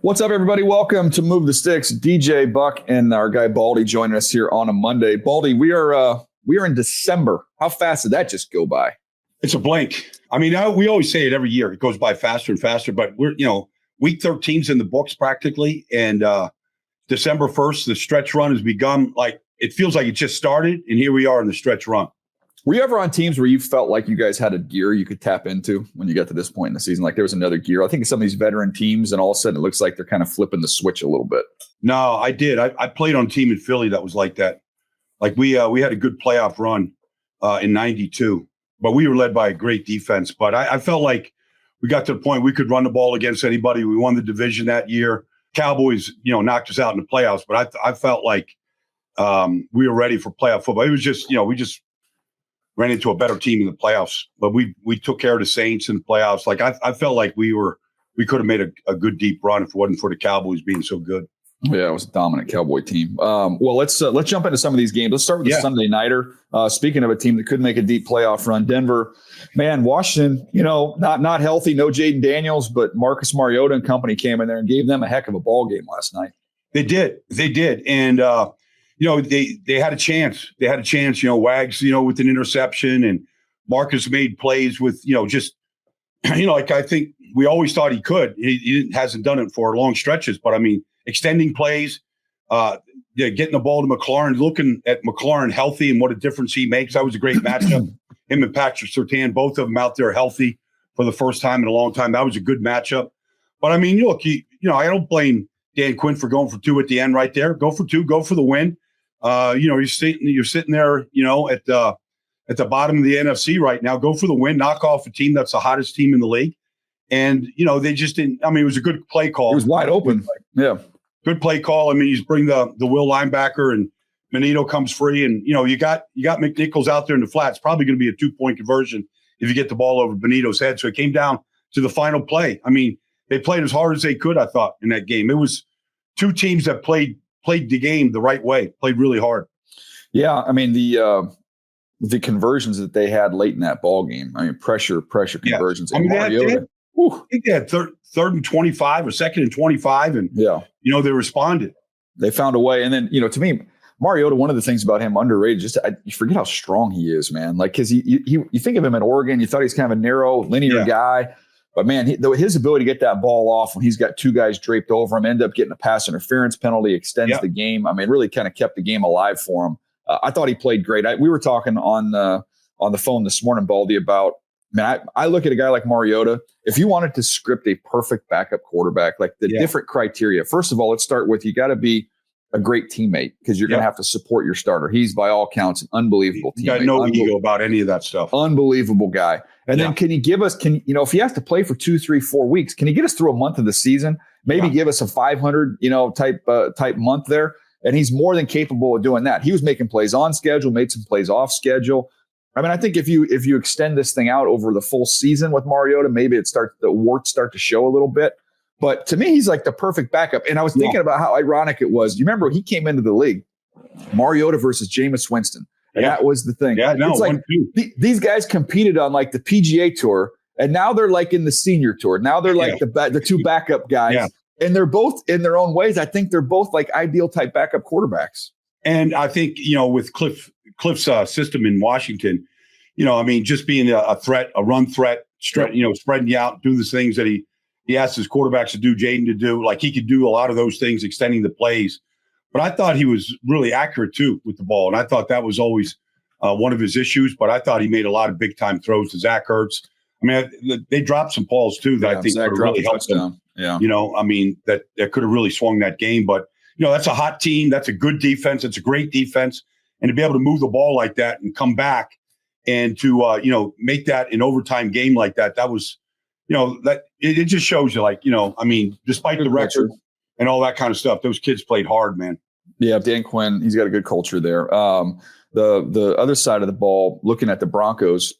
What's up, everybody? Welcome to Move the Sticks. DJ Buck and our guy Baldy joining us here on a Monday. Baldy, we are in December. How fast did that just go by? It's a blink. I mean, we always say it every year. It goes by faster and faster. But we're week 13's in the books practically, and December 1st, the stretch run has begun. Like it feels like it just started, and here we are in the stretch run. Were you ever on teams where you felt like you guys had a gear you could tap into when you got to this point in the season? Like there was another gear. I think some of these veteran teams, and all of a sudden it looks like they're kind of flipping the switch a little bit. No, I did. I played on a team in Philly that was like that. Like we had a good playoff run in '92, but we were led by a great defense. But I felt like we got to the point we could run the ball against anybody. We won the division that year. Cowboys, knocked us out in the playoffs. But I felt like we were ready for playoff football. It was just, we just ran into a better team in the playoffs, but we took care of the Saints in the playoffs. Like I felt like we could have made a good deep run if it wasn't for the Cowboys being so good. Yeah, it was a dominant Cowboy team. Well, let's jump into some of these games. Let's start with the Sunday nighter. Speaking of a team that could make a deep playoff run, Denver, man, Washington, not healthy, no Jaden Daniels, but Marcus Mariota and company came in there and gave them a heck of a ball game last night. They did, and they had a chance. They had a chance. Wags, with an interception, and Marcus made plays with like I think we always thought he could. He hasn't done it for long stretches, but I mean, extending plays, getting the ball to McLaurin, looking at McLaurin healthy and what a difference he makes. That was a great matchup. Him and Patrick Surtain, both of them out there healthy for the first time in a long time. That was a good matchup. But I mean, look, I don't blame Dan Quinn for going for two at the end right there. Go for two, go for the win. You're sitting there, at the bottom of the NFC right now. Go for the win, knock off a team that's the hottest team in the league. And, they just didn't. I mean, it was a good play call. It was wide open. Yeah. Good play call. I mean, you bring the Will linebacker and Benito comes free. And, you got McNichols out there in the flat. It's probably going to be a 2-point conversion if you get the ball over Benito's head. So it came down to the final play. I mean, they played as hard as they could, I thought, in that game. It was two teams that played the game the right way, played really hard. Yeah, I mean, the conversions that they had late in that ball game, I mean, pressure conversions. I mean, I think they had third and 25 or second and 25, and they responded. They found a way. And then, to me, Mariota, one of the things about him underrated, you forget how strong he is, man. Like, because you think of him in Oregon, you thought he's kind of a narrow, linear guy. But, man, his ability to get that ball off when he's got two guys draped over him, end up getting a pass interference penalty, extends the game. I mean, really kind of kept the game alive for him. I thought he played great. We were talking on the phone this morning, Baldy, about, man, I look at a guy like Mariota. If you wanted to script a perfect backup quarterback, like the different criteria, first of all, let's start with you got to be a great teammate because you're going to have to support your starter. He's, by all counts, an unbelievable teammate. Got no ego about any of that stuff. Unbelievable guy. And then can you give us, if he has to play for 2, 3, 4 weeks, can you get us through a month of the season? Maybe give us a 500, type month there. And he's more than capable of doing that. He was making plays on schedule, made some plays off schedule. I mean, I think if you extend this thing out over the full season with Mariota, maybe the warts start to show a little bit. But to me, he's like the perfect backup. And I was thinking about how ironic it was. You remember he came into the league, Mariota versus Jameis Winston. And that was the thing. Yeah, no, it's like these guys competed on like the PGA Tour, and now they're like in the senior tour. Now they're like the two backup guys. Yeah. And they're both in their own ways. I think they're both like ideal type backup quarterbacks. And I think, with Cliff's system in Washington, just being a threat, a run threat, spreading you out, doing the things that he asked his quarterbacks to do, Jaden to do. Like he could do a lot of those things, extending the plays. But I thought he was really accurate, too, with the ball. And I thought that was always one of his issues. But I thought he made a lot of big-time throws to Zach Ertz. I mean, they dropped some balls, too, that I think could have really helped them. Yeah. That could have really swung that game. But, that's a hot team. That's a good defense. It's a great defense. And to be able to move the ball like that and come back and to, make that an overtime game like that, that was, that it just shows you, despite the record and all that kind of stuff, those kids played hard, man. Yeah, Dan Quinn, he's got a good culture there. The other side of the ball, looking at the Broncos,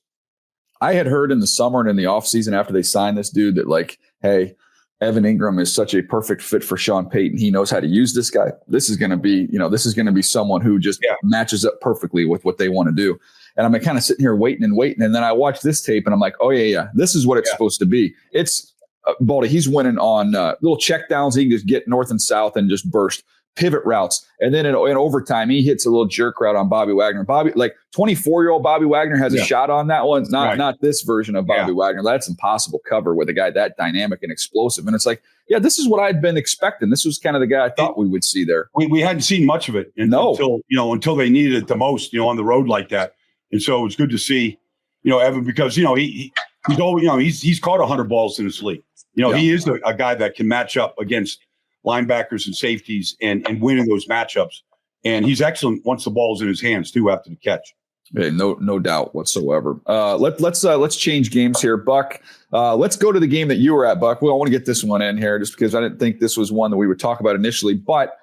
I had heard in the summer and in the offseason after they signed this dude that, like, hey, Evan Ingram is such a perfect fit for Sean Payton. He knows how to use this guy. This is going to be someone who just matches up perfectly with what they want to do. And I'm kind of sitting here waiting. And then I watch this tape and I'm like, oh, yeah, this is what it's supposed to be. It's Baldy, he's winning on little check downs. He can just get north and south and just burst. Pivot routes. And then in overtime, he hits a little jerk route on Bobby Wagner. 24-year-old Bobby Wagner has a shot on that one. Not this version of Bobby Wagner. That's impossible cover with a guy that dynamic and explosive. And it's like, this is what I'd been expecting. This was kind of the guy I thought we would see there. We hadn't seen much of it until they needed it the most, on the road like that. And so it's good to see, Evan, because, he's always, he's caught 100 balls in his league. He is a guy that can match up against linebackers and safeties and win in those matchups. And he's excellent once the ball's in his hands too after the catch. Hey, no doubt whatsoever. Let's change games here, Buck. Let's go to the game that you were at, Buck. Well, I want to get this one in here just because I didn't think this was one that we would talk about initially. But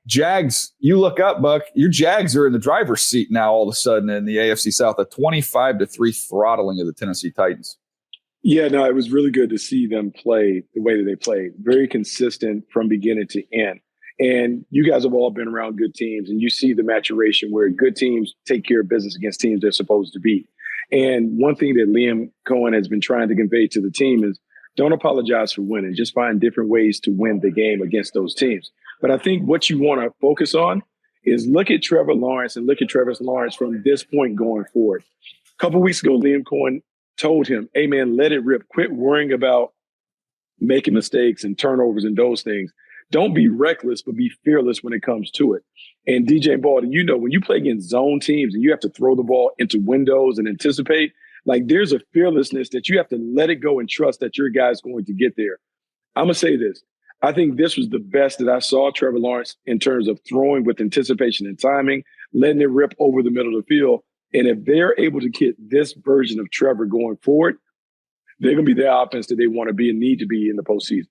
Jags, you look up, Buck. Your Jags are in the driver's seat now all of a sudden in the AFC South, a 25-3 throttling of the Tennessee Titans. Yeah, no, it was really good to see them play the way that they played. Very consistent from beginning to end. And you guys have all been around good teams, and you see the maturation where good teams take care of business against teams they're supposed to beat. And one thing that Liam Cohen has been trying to convey to the team is don't apologize for winning. Just find different ways to win the game against those teams. But I think what you want to focus on is look at Trevor Lawrence and look at Trevor Lawrence from this point going forward. A couple of weeks ago, Liam Cohen told him, hey, man, let it rip. Quit worrying about making mistakes and turnovers and those things. Don't be reckless, but be fearless when it comes to it. And DJ Baldy, when you play against zone teams and you have to throw the ball into windows and anticipate, there's a fearlessness that you have to let it go and trust that your guy's going to get there. I'm going to say this. I think this was the best that I saw Trevor Lawrence in terms of throwing with anticipation and timing, letting it rip over the middle of the field. And if they're able to get this version of Trevor going forward, they're going to be the offense that they want to be and need to be in the postseason.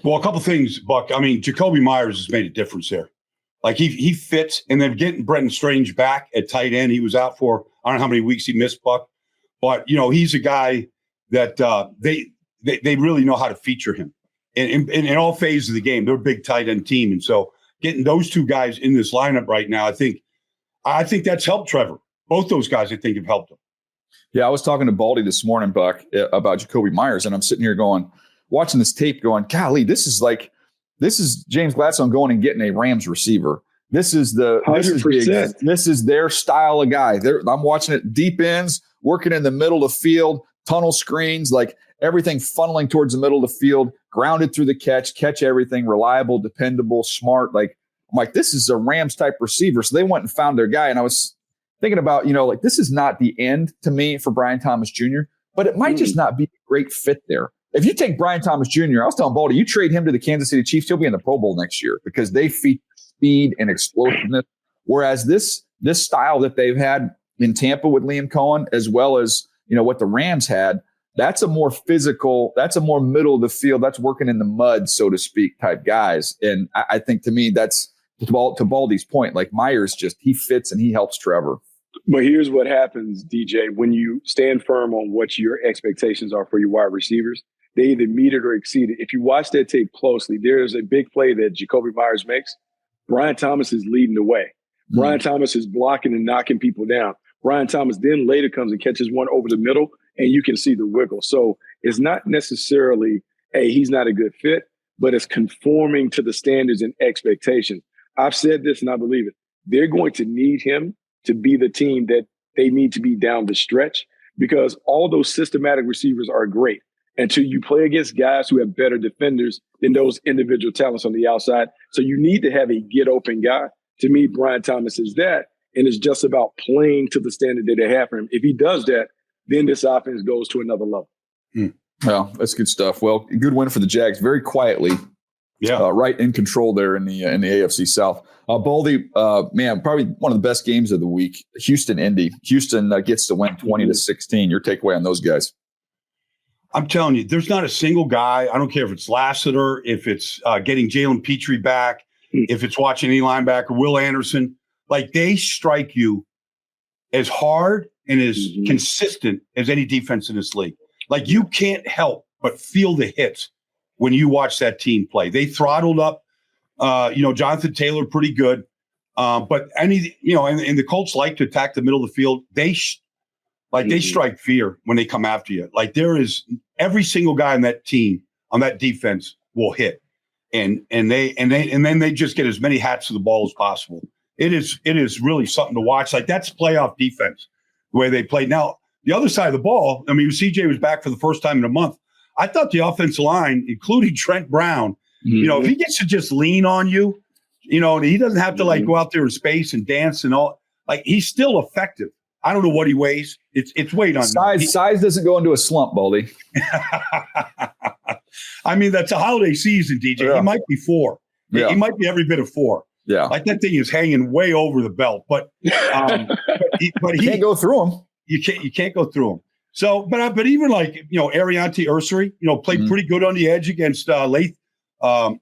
Well, a couple things, Buck. I mean, Jacoby Myers has made a difference there. He fits, and then getting Brenton Strange back at tight end. He was out for, I don't know how many weeks he missed, Buck. But, he's a guy that they really know how to feature him in all phases of the game. They're a big tight end team. And so getting those two guys in this lineup right now, I think that's helped Trevor. Both those guys, I think, have helped him. Yeah, I was talking to Baldy this morning, Buck, about Jacoby Myers, and I'm sitting here watching this tape going, golly, this is James Gladstone going and getting a Rams receiver. This is their style of guy. I'm watching it deep ends, working in the middle of the field, tunnel screens, everything funneling towards the middle of the field, grounded through the catch everything, reliable, dependable, smart. I'm like, this is a Rams type receiver. So they went and found their guy. And I was thinking about, this is not the end to me for Brian Thomas Jr., but it might just not be a great fit there. If you take Brian Thomas Jr., I was telling Baldy, you trade him to the Kansas City Chiefs, he'll be in the Pro Bowl next year because they feature speed and explosiveness. Whereas this style that they've had in Tampa with Liam Cohen, as well as, what the Rams had, that's a more physical, that's a more middle of the field, that's working in the mud, so to speak, type guys. And I think to me, that's to Baldy's point, Myers he fits and he helps Trevor. But here's what happens, DJ, when you stand firm on what your expectations are for your wide receivers. They either meet it or exceed it. If you watch that tape closely, there's a big play that Jacoby Myers makes. Brian Thomas is leading the way. Brian Thomas is blocking and knocking people down. Brian Thomas then later comes and catches one over the middle, and you can see the wiggle. So it's not necessarily, hey, he's not a good fit, but it's conforming to the standards and expectations. I've said this and I believe it. They're going to need him to be the team that they need to be down the stretch because all those systematic receivers are great until you play against guys who have better defenders than those individual talents on the outside. So you need to have a get open guy. To me, Brian Thomas is that. And it's just about playing to the standard that they have for him. If he does that, then this offense goes to another level. Well, that's good stuff. Well, good win for the Jags very quietly. Yeah, right in control there in the AFC South. Baldy, man, probably one of the best games of the week. Houston-Indy. Houston gets to win 20-16. Your takeaway on those guys? I'm telling you, there's not a single guy. I don't care if it's Lassiter, if it's getting Jalen Petrie back, if it's watching any linebacker, Will Anderson. They strike you as hard and as consistent as any defense in this league. You can't help but feel the hits when you watch that team play. They throttled up, Jonathan Taylor pretty good. But and the Colts like to attack the middle of the field. They strike fear when they come after you. There is every single guy on that team, on that defense, will hit, and then they just get as many hats to the ball as possible. It is really something to watch. Like, that's playoff defense, the way they play. Now, the other side of the ball, I mean, CJ was back for the first time in a month. I thought the offensive line, including Trent Brown, if he gets to just lean on you, and he doesn't have to like go out there in space and dance and all, like, he's still effective. I don't know what he weighs. It's weight on size doesn't go into a slump, Baldy. I mean, that's a holiday season, DJ. Yeah. He might be 4. Yeah. He might be every bit of 4. Yeah, like, that thing is hanging way over the belt, but he can't go through him. You can't go through him. So, but even like, Ariante Ursary, played pretty good on the edge against Laiatu. I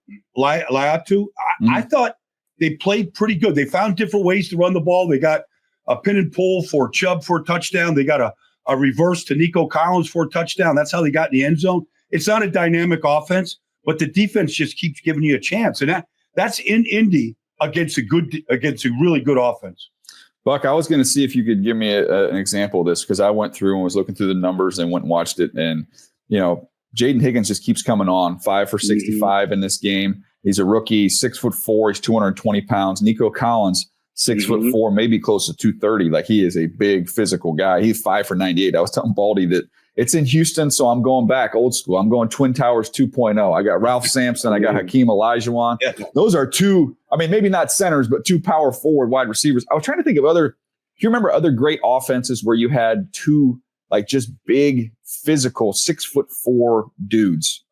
thought they played pretty good. They found different ways to run the ball. They got a pin and pull for Chubb for a touchdown. They got a reverse to Nico Collins for a touchdown. That's how they got in the end zone. It's not a dynamic offense, but the defense just keeps giving you a chance. And that's in Indy against a really good offense. Buck, I was going to see if you could give me an example of this, because I went through and was looking through the numbers and went and watched it. And, Jaden Higgins just keeps coming on, 5 for 65 in this game. He's a rookie, 6'4". He's 220 pounds. Nico Collins, 6'4", maybe close to 230. Like, he is a big physical guy. He's 5 for 98. I was telling Baldy that it's in Houston, so I'm going back old school. I'm going Twin Towers 2.0. I got Ralph Sampson. I got Hakeem Olajuwon. Yeah. Those are 2, I mean, maybe not centers, but 2 power forward wide receivers. I was trying to think of do you remember other great offenses where you had 2, like, just big physical 6'4" dudes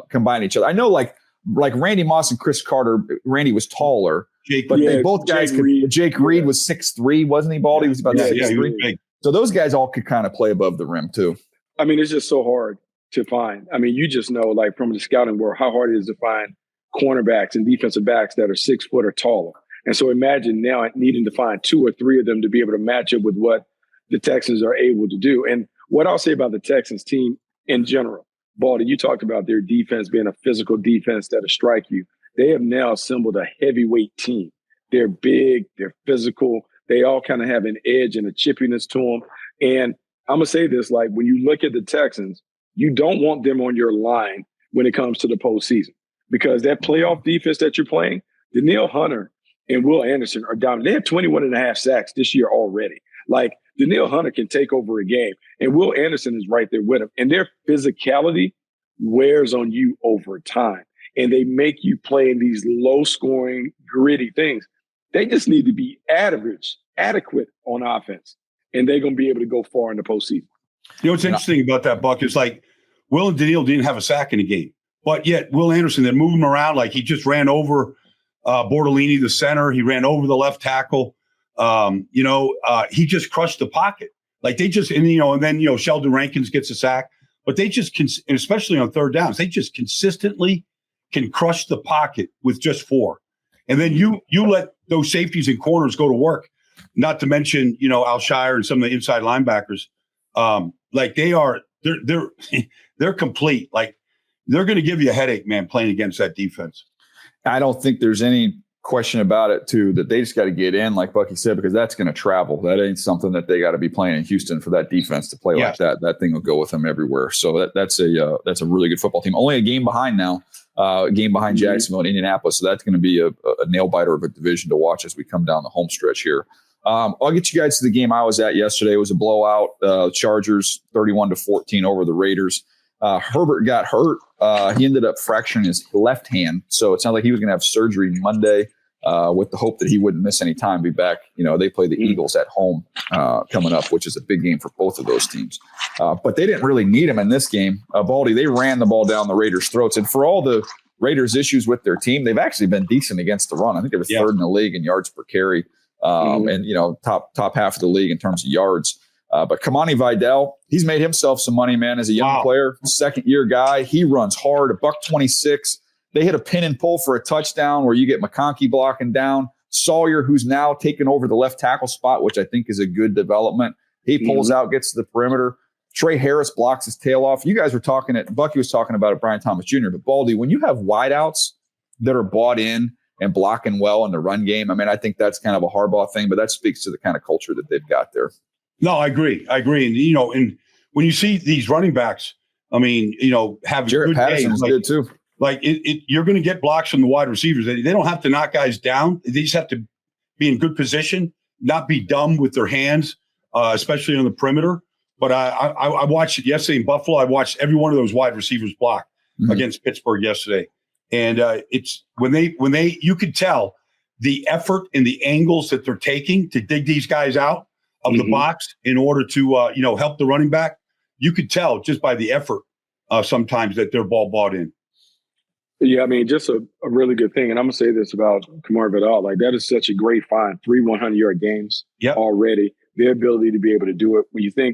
combine each other? I know like Randy Moss and Chris Carter. Randy was taller, they both guys Jake Reed was 6'3", wasn't he, Baldy? He was about 6'3". So those guys all could kind of play above the rim too. I mean, it's just so hard to find. I mean, you just know, like, from the scouting world, how hard it is to find cornerbacks and defensive backs that are 6 foot or taller. And so imagine now needing to find 2 or 3 of them to be able to match up with what the Texans are able to do. And what I'll say about the Texans team in general, Baldy, you talked about their defense being a physical defense that'll strike you. They have now assembled a heavyweight team. They're big, they're physical. They all kind of have an edge and a chippiness to them. And I'm going to say this, like, when you look at the Texans, you don't want them on your line when it comes to the postseason, because that playoff defense that you're playing, Danielle Hunter and Will Anderson are dominant. They have 21.5 sacks this year already. Like, Danielle Hunter can take over a game, and Will Anderson is right there with him. And their physicality wears on you over time, and they make you play in these low-scoring, gritty things. They just need to be adequate on offense, and they're going to be able to go far in the postseason. What's interesting about that, Buck, is like Will and Danielle didn't have a sack in the game, but yet Will Anderson, they're moving him around. Like, he just ran over Bortolini, the center. He ran over the left tackle. He just crushed the pocket. Like, they just, and then Sheldon Rankins gets a sack, but they just, and especially on third downs, they just consistently can crush the pocket with just 4. And then you let those safeties and corners go to work, not to mention, Alshire and some of the inside linebackers. Like, they're complete. Like, they're going to give you a headache, man, playing against that defense. I don't think there's any question about it, too, that they just got to get in, like Bucky said, because that's going to travel. That ain't something that they got to be playing in Houston for that defense to play like that. That thing will go with them everywhere. So that's a really good football team. Only a game behind now, Jacksonville and Indianapolis. So that's going to be a nail biter of a division to watch as we come down the home stretch here. I'll get you guys to the game I was at yesterday. It was a blowout. Chargers 31-14 over the Raiders. Herbert got hurt. He ended up fracturing his left hand. So it sounded like he was going to have surgery Monday with the hope that he wouldn't miss any time, be back. They play the Eagles at home coming up, which is a big game for both of those teams. But they didn't really need him in this game. Baldy, they ran the ball down the Raiders' throats. And for all the Raiders' issues with their team, they've actually been decent against the run. I think they were third in the league in yards per carry. And top half of the league in terms of yards. But Kamani Vidal, he's made himself some money, man, as a young player, second-year guy. He runs hard, $126. They hit a pin and pull for a touchdown where you get McConkey blocking down. Sawyer, who's now taken over the left tackle spot, which I think is a good development. He pulls out, gets to the perimeter. Trey Harris blocks his tail off. You guys were talking Bucky was talking about it, Brian Thomas Jr., but Baldy, when you have wideouts that are bought in and blocking well in the run game, I mean, I think that's kind of a Harbaugh thing, but that speaks to the kind of culture that they've got there. No, I agree. And, and when you see these running backs, I mean, have Jarrett good Patterson's days. good too. Like you're going to get blocks from the wide receivers. They don't have to knock guys down. They just have to be in good position, not be dumb with their hands, especially on the perimeter. But I watched it yesterday in Buffalo. I watched every one of those wide receivers block against Pittsburgh yesterday. And it's when they you could tell the effort and the angles that they're taking to dig these guys out of the box in order to help the running back. You could tell just by the effort sometimes that they're ball in. Yeah, I mean, just a really good thing. And I'm going to say this about Kamar Vidal. Like, that is such a great find. 3 100-yard games already. Their ability to be able to do it.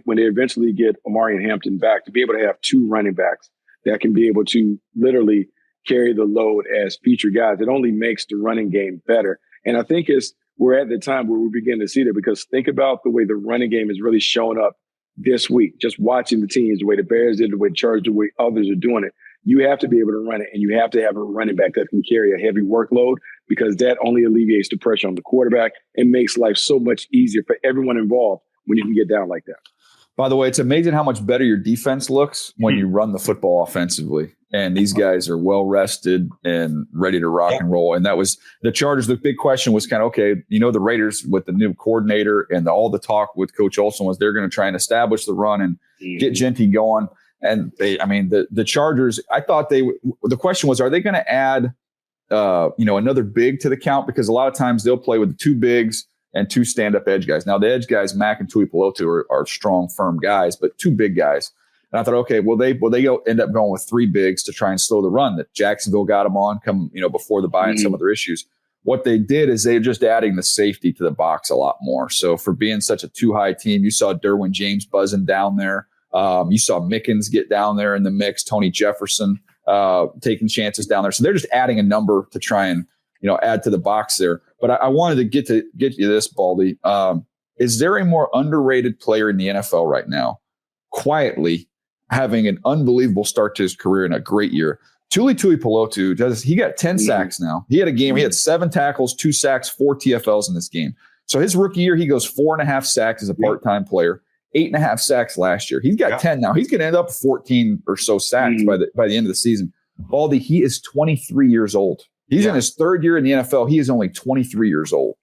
When they eventually get Omari and Hampton back, to be able to have 2 running backs that can be able to literally carry the load as feature guys, it only makes the running game better. And I think we're at the time where we're beginning to see that, because think about the way the running game is really showing up this week. Just watching the teams, the way the Bears did, the way the Chargers, the way others are doing it. You have to be able to run it, and you have to have a running back that can carry a heavy workload, because that only alleviates the pressure on the quarterback and makes life so much easier for everyone involved when you can get down like that. By the way, it's amazing how much better your defense looks when you run the football offensively. And these guys are well rested and ready to rock and roll. And that was the Chargers. The big question was kind of, okay, the Raiders with the new coordinator and all the talk with Coach Olsen was they're going to try and establish the run and get Genty going. And the Chargers, I thought the question was, are they going to add, another big to the count? Because a lot of times they'll play with 2 bigs and 2 stand-up edge guys. Now, the edge guys, Mack and Tuipulotu, are strong, firm guys, but 2 big guys. And I thought, okay, will they end up going with 3 bigs to try and slow the run that Jacksonville got them on before the bye and some other issues. What they did is they're just adding the safety to the box a lot more. So for being such a 2-high team, you saw Derwin James buzzing down there. You saw Mickens get down there in the mix, Tony Jefferson taking chances down there. So they're just adding a number to try and, add to the box there. But I wanted to get you this, Baldy. Is there a more underrated player in the NFL right now, quietly having an unbelievable start to his career in a great year? Tuipulotu, he got 10 sacks now. He had a game. He had 7 tackles, 2 sacks, 4 TFLs in this game. So his rookie year, he goes 4.5 sacks as a part-time player. 8.5 sacks last year. He's got 10 now. He's going to end up 14 or so sacks by the end of the season. Baldy, he is 23 years old. He's in his 3rd year in the NFL. He is only 23 years old.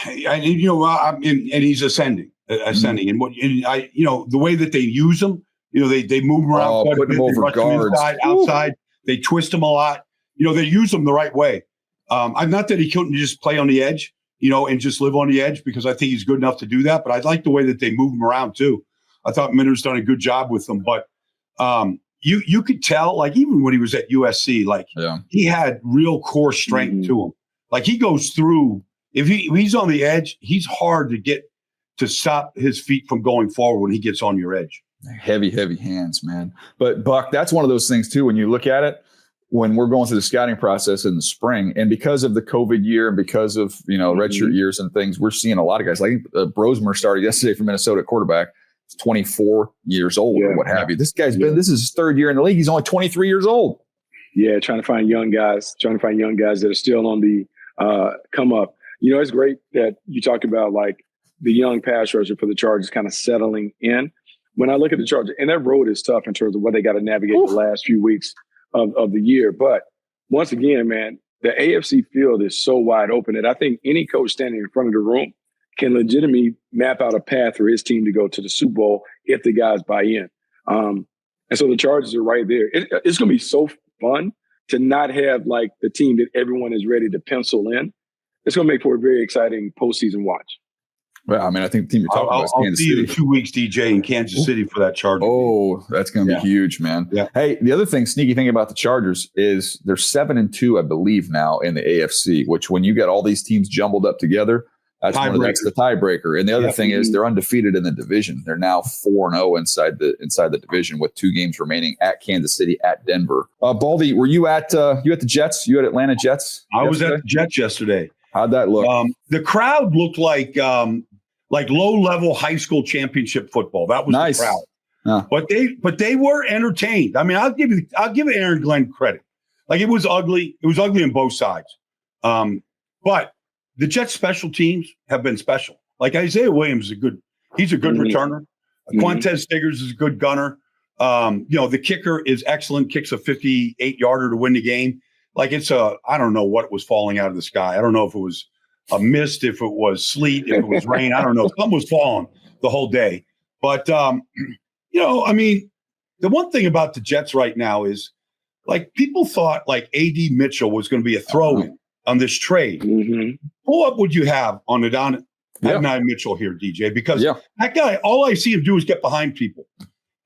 And he's ascending. And the way that they use him, they move him around, putting him over guards, inside, outside. They twist him a lot. They use him the right way. I'm not that he couldn't just play on the edge, and just live on the edge, because I think he's good enough to do that. But I like the way that they move him around too. I thought Minter's done a good job with them. But you could tell, like, even when he was at USC, he had real core strength to him. Like, he goes through. If he's on the edge, he's hard to get to stop his feet from going forward when he gets on your edge. Heavy hands, man. But Buck, that's one of those things too. When you look at it, when we're going through the scouting process in the spring, and because of the COVID year and because of redshirt years and things, we're seeing a lot of guys. Like Brosmer started yesterday for Minnesota at quarterback. He's 24 years old or what have you. This guy's this is his 3rd year in the league. He's only 23 years old. Yeah, trying to find young guys that are still on the come up. It's great that you talk about like the young pass rusher for the Chargers kind of settling in. When I look at the Chargers, and that road is tough in terms of what they got to navigate the last few weeks of the year. But once again, man, the AFC field is so wide open that I think any coach standing in front of the room can legitimately map out a path for his team to go to the Super Bowl if the guys buy in. And so the Chargers are right there. It's going to be so fun to not have like the team that everyone is ready to pencil in. It's going to make for a very exciting postseason watch. Well, I mean, I think the team you're talking about is Kansas City. I'll see you in 2 weeks, DJ, in Kansas City for that Chargers. Oh, that's going to be huge, man. Yeah. Hey, the other sneaky thing about the Chargers is they're 7-2, I believe, now in the AFC, which when you get all these teams jumbled up together, that's the tiebreaker. And the other thing is they're undefeated in the division. They're now 4-0 inside the division with 2 games remaining at Kansas City, at Denver. Baldy, were you at the Jets? You at Atlanta Jets? I was at the Jets yesterday. How'd that look? The crowd looked like low-level high school championship football. That was nice. The crowd. But they were entertained. I mean, I'll give Aaron Glenn credit. Like, it was ugly. It was ugly on both sides. But the Jets special teams have been special. Like, Isaiah Williams is he's a good returner. Quantez Stiggers is a good gunner. The kicker is excellent, kicks a 58-yarder to win the game. Like I don't know what was falling out of the sky. I don't know if it was a mist, if it was sleet, if it was rain. I don't know. Something was falling the whole day. But, I mean, the one thing about the Jets right now is, like, people thought, like, A.D. Mitchell was going to be a throw-in on this trade. Mm-hmm. What would you have on Adonai Mitchell here, DJ? Because that guy, all I see him do is get behind people.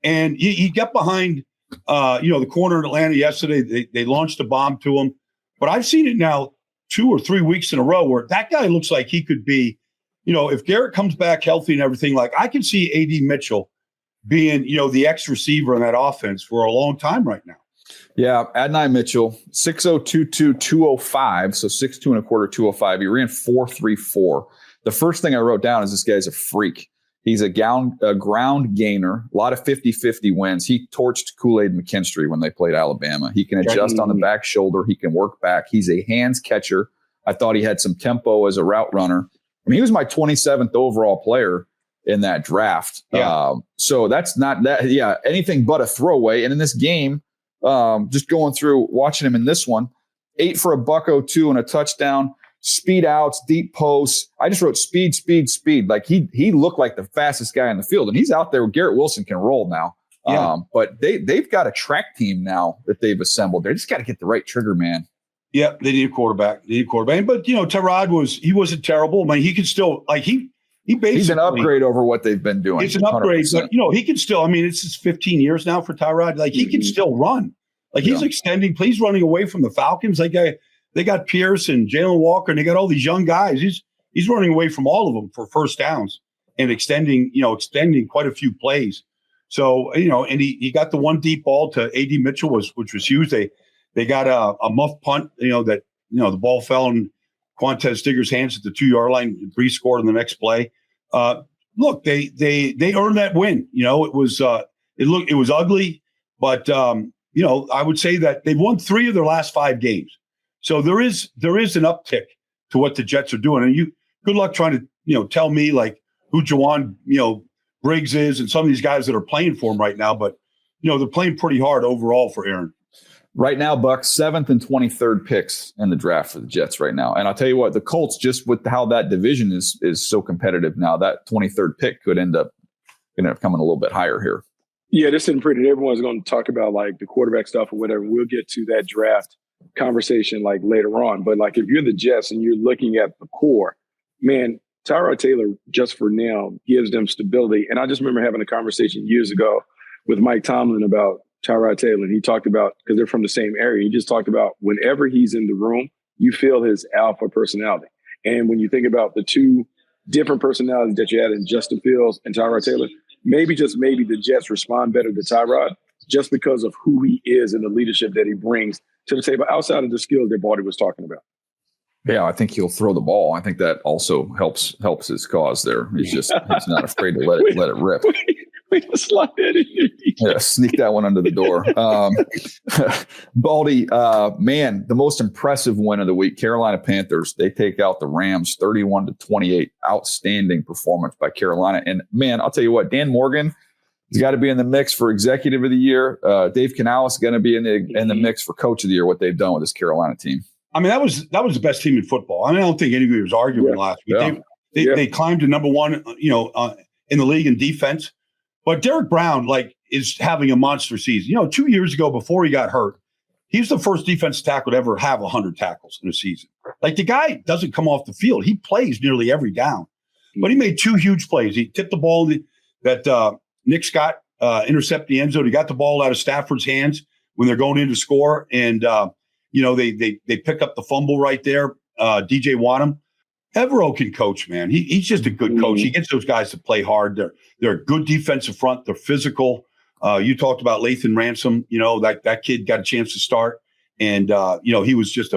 And he got behind, the corner in Atlanta yesterday. They launched a bomb to him. But I've seen it now 2 or 3 weeks in a row where that guy looks like he could be, if Garrett comes back healthy and everything, like I can see A.D. Mitchell being, the X receiver in that offense for a long time right now. Yeah, Adonai Mitchell, 6'0", 205, so 6'2" and a quarter, 205. He ran 4.34. The first thing I wrote down is this guy's a freak. He's a ground gainer, a lot of 50-50 wins. He torched Kool-Aid McKinstry when they played Alabama. He can adjust on the back shoulder. He can work back. He's a hands catcher. I thought he had some tempo as a route runner. I mean, he was my 27th overall player in that draft. Yeah. So that's not that. Yeah, anything but a throwaway. And in this game, just going through, watching him in this one, 8 for $102 and a touchdown. Speed outs, deep posts. I just wrote speed. Like he looked like the fastest guy in the field, and he's out there. Garrett Wilson can roll now. Yeah. But they've got a track team now that they've assembled. They just got to get the right trigger man. Yeah, they need a quarterback. But Tyrod he wasn't terrible. I mean, he could still he basically he's an upgrade over what they've been doing. It's an upgrade, 100%. But he can still. I mean, it's 15 years now for Tyrod. Like he can still run. Like he's extending. He's running away from the Falcons. They got Pierce and Jalen Walker, and they got all these young guys. He's running away from all of them for first downs and extending quite a few plays. So, and he got the one deep ball to A.D. Mitchell, which was huge. They got a muff punt, the ball fell in Quantez Stigger's hands at the 2-yard line. Brees scored on the next play. Look, they earned that win. It was ugly, but I would say that they've won 3 of their last 5 games. So there is an uptick to what the Jets are doing. And good luck trying to, tell me like who Jawan, Briggs is and some of these guys that are playing for him right now. But, they're playing pretty hard overall for Aaron. Right now, Buck, 7th and 23rd picks in the draft for the Jets right now. And I'll tell you what, the Colts, just with how that division is so competitive now, that 23rd pick could end up coming a little bit higher here. Yeah, this isn't pretty. Everyone's going to talk about like the quarterback stuff or whatever. We'll get to that draft conversation like later on. But like if you're the Jets and you're looking at the core, man, Tyrod Taylor just for now gives them stability. And I just remember having a conversation years ago with Mike Tomlin about Tyrod Taylor. And he talked about, because they're from the same area, he just talked about whenever he's in the room, you feel his alpha personality. And when you think about the 2 different personalities that you had in Justin Fields and Tyrod Taylor, maybe the Jets respond better to Tyrod just because of who he is and the leadership that he brings to the table outside of the skills that Baldy was talking about. Yeah, I think he'll throw the ball. I think that also helps his cause there. He's not afraid to let it rip. We just slide that in. Yeah, sneak that one under the door. Baldy, man, the most impressive win of the week, Carolina Panthers. They take out the Rams 31-28. Outstanding performance by Carolina. And man, I'll tell you what, Dan Morgan, he's got to be in the mix for Executive of the Year. Dave Canales is going to be in the mix for Coach of the Year. What they've done with this Carolina team. I mean, that was the best team in football. I mean, I don't think anybody was arguing last week. Yeah. They climbed to number 1, in the league in defense. But Derek Brown is having a monster season. 2 years ago, before he got hurt, he was the first defensive tackle to ever have 100 tackles in a season. Like the guy doesn't come off the field; he plays nearly every down. But he made 2 huge plays. He tipped the ball that Nick Scott intercepted the end zone. He got the ball out of Stafford's hands when they're going in to score, and they pick up the fumble right there. DJ Wanham. Evero can coach, man. He's just a good coach. He gets those guys to play hard. They're a good defensive front. They're physical. You talked about Lathan Ransom. That kid got a chance to start, and he was just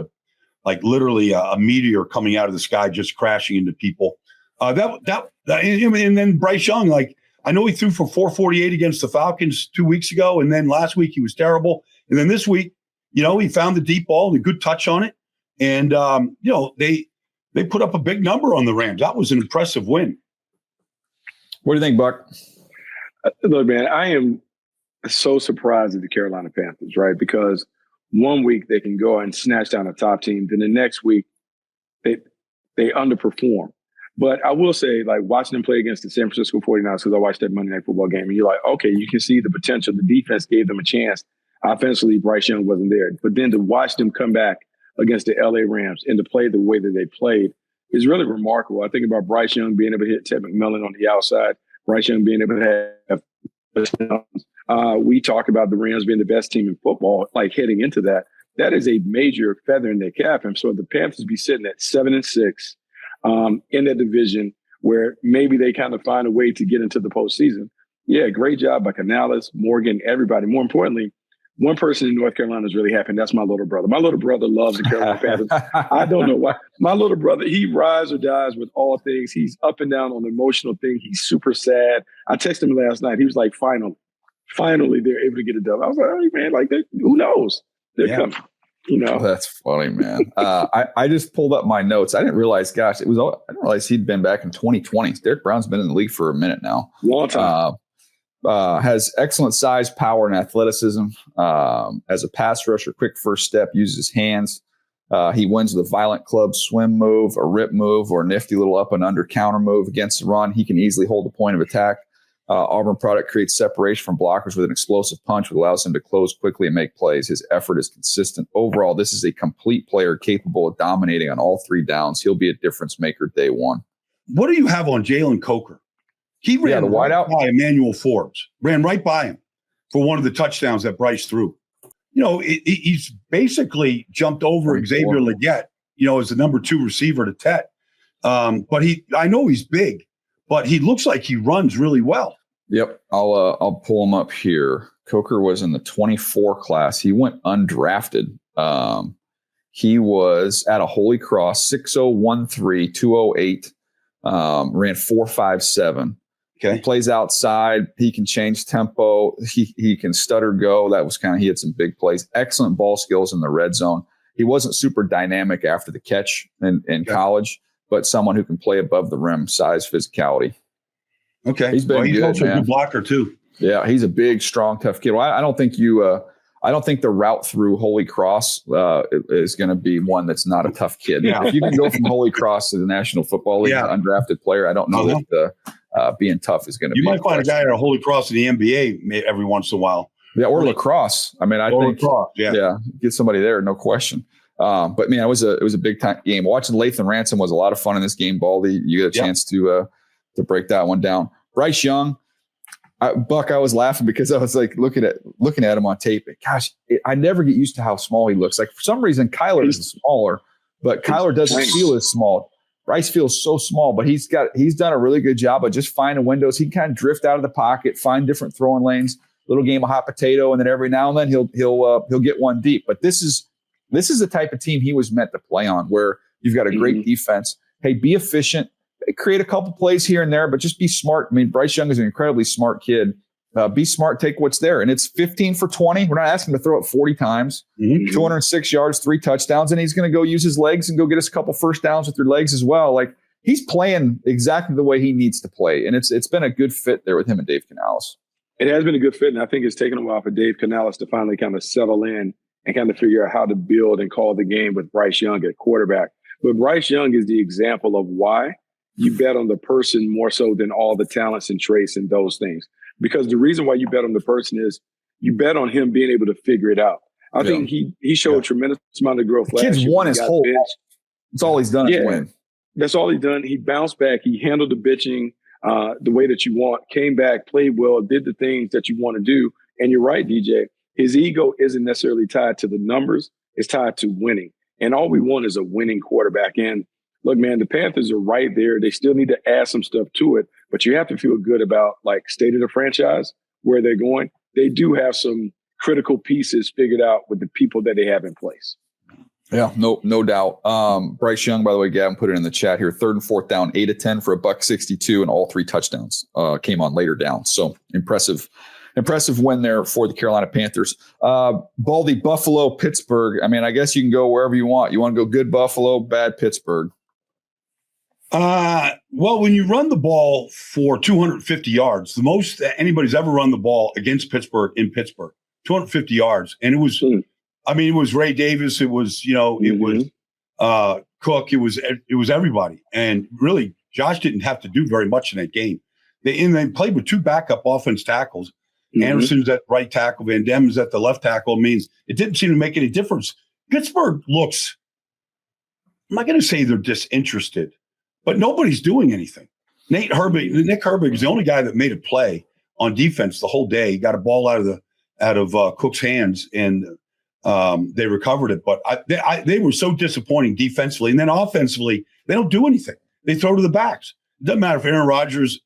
literally a meteor coming out of the sky, just crashing into people. And then Bryce Young, I know he threw for 448 against the Falcons 2 weeks ago, and then last week he was terrible, and then this week, he found the deep ball and a good touch on it, and They put up a big number on the Rams. That was an impressive win. What do you think, Buck? Look, man, so surprised at the Carolina Panthers, right? Because one week they can go and snatch down a top team, then the next week they underperform. But I will say, like, watching them play against the San Francisco 49ers, because I watched that Monday Night Football game, and you're like, okay, you can see the potential. The defense gave them a chance. Offensively, Bryce Young wasn't there. But then to watch them come back against the LA Rams and to play the way that they played is really remarkable. I think about Bryce Young being able to hit Ted McMillan on the outside, Bryce Young being able to have we talk about the Rams being the best team in football, like heading into that. That is a major feather in their cap. And so the Panthers be sitting at 7-6 in that division where maybe they kind of find a way to get into the postseason. Yeah, great job by Canales, Morgan, everybody. More importantly, one person in North Carolina is really happy, and that's my little brother. My little brother loves the Carolina Panthers. I don't know why. My little brother, he rides or dies with all things. He's up and down on the emotional thing. He's super sad. I texted him last night. He was like, finally, they're able to get a dub. I was like, hey, man, like, who knows? They're coming. You know, that's funny, man. I just pulled up my notes. I didn't realize, I didn't realize he'd been back in 2020. Derek Brown's been in the league for a minute now. Long time. Has excellent size, power, and athleticism. As a pass rusher, quick first step, uses his hands. He wins with a violent club swim move, a rip move, or a nifty little up and under counter move against the run. He can easily hold the point of attack. Auburn product creates separation from blockers with an explosive punch, which allows him to close quickly and make plays. His effort is consistent. Overall, this is a complete player capable of dominating on all three downs. He'll be a difference maker day one. What do you have on Jalen Coker? He ran the wideout by Emmanuel Forbes, ran right by him for one of the touchdowns that Bryce threw. You know, he's basically jumped over Xavier Legette, you know, as the number 2 receiver to Tet. But I know he's big, but he looks like he runs really well. Yep. I'll pull him up here. Coker was in the 24 class. He went undrafted. He was at a Holy Cross, 6'0", 208, ran 4.57. Okay. He plays outside. He can change tempo. He can stutter go. That was he had some big plays. Excellent ball skills in the red zone. He wasn't super dynamic after the catch in college, but someone who can play above the rim, size, physicality. Okay. He's been he's good, also man. a good blocker too. Yeah, he's a big, strong, tough kid. Well, I don't think I don't think the route through Holy Cross is going to be one that's not a tough kid. Yeah. If you can go from Holy Cross to the National Football League, undrafted player, I don't know that being tough is going to be. You might find a guy at a Holy Cross in the NBA every once in a while. Yeah, or lacrosse. I mean, I think lacrosse, get somebody there, no question. But man, it was a big time game. Watching Lathan Ransom was a lot of fun in this game. Baldy, you get a chance to break that one down. Bryce Young, Buck, I was laughing because I was like looking at him on tape. Gosh, I never get used to how small he looks. Like for some reason, Kyler is smaller, but Kyler doesn't feel as small. Bryce feels so small, but he's done a really good job of just finding windows. He can kind of drift out of the pocket, find different throwing lanes, little game of hot potato, and then every now and then he'll get one deep. But this is the type of team he was meant to play on, where you've got a great defense. Hey, be efficient, create a couple plays here and there, but just be smart. I mean, Bryce Young is an incredibly smart kid. Be smart, take what's there. And it's 15 for 20. We're not asking him to throw it 40 times, 206 yards, 3 touchdowns, and he's going to go use his legs and go get us a couple first downs with your legs as well. Like, he's playing exactly the way he needs to play. And it's been a good fit there with him and Dave Canales. It has been a good fit, and I think it's taken a while for Dave Canales to finally kind of settle in and kind of figure out how to build and call the game with Bryce Young at quarterback. But Bryce Young is the example of why you bet on the person more so than all the talents and traits and those things. Because the reason why you bet on the person is you bet on him being able to figure it out. I think he showed a tremendous amount of growth last year. Kid's won his whole life. That's all he's done is win. That's all he's done. He bounced back. He handled the bitching the way that you want, came back, played well, did the things that you want to do. And you're right, DJ. His ego isn't necessarily tied to the numbers. It's tied to winning. And all we want is a winning quarterback. And look, man, the Panthers are right there. They still need to add some stuff to it, but you have to feel good about, like, state of the franchise, where they're going. They do have some critical pieces figured out with the people that they have in place. Yeah, no doubt. Bryce Young, by the way, Gavin put it in the chat here. 3rd and 4th down, 8 of 10 for $162, and all 3 touchdowns came on later down. So impressive win there for the Carolina Panthers. Baldy, Buffalo, Pittsburgh. I mean, I guess you can go wherever you want. You want to go good Buffalo, bad Pittsburgh. Well, when you run the ball for 250 yards, the most that anybody's ever run the ball against Pittsburgh in Pittsburgh, 250 yards. And it was, it was Ray Davis. It was, it was Cook. It was everybody. And really, Josh didn't have to do very much in that game. They played with two backup offense tackles. Anderson's at right tackle. Van Dem's at the left tackle. It means it didn't seem to make any difference. Pittsburgh looks, I'm not going to say they're disinterested, but nobody's doing anything. Nick Herbig is the only guy that made a play on defense the whole day. He got a ball out of Cook's hands, and they recovered it. But they were so disappointing defensively. And then offensively, they don't do anything. They throw to the backs. It doesn't matter if Aaron Rodgers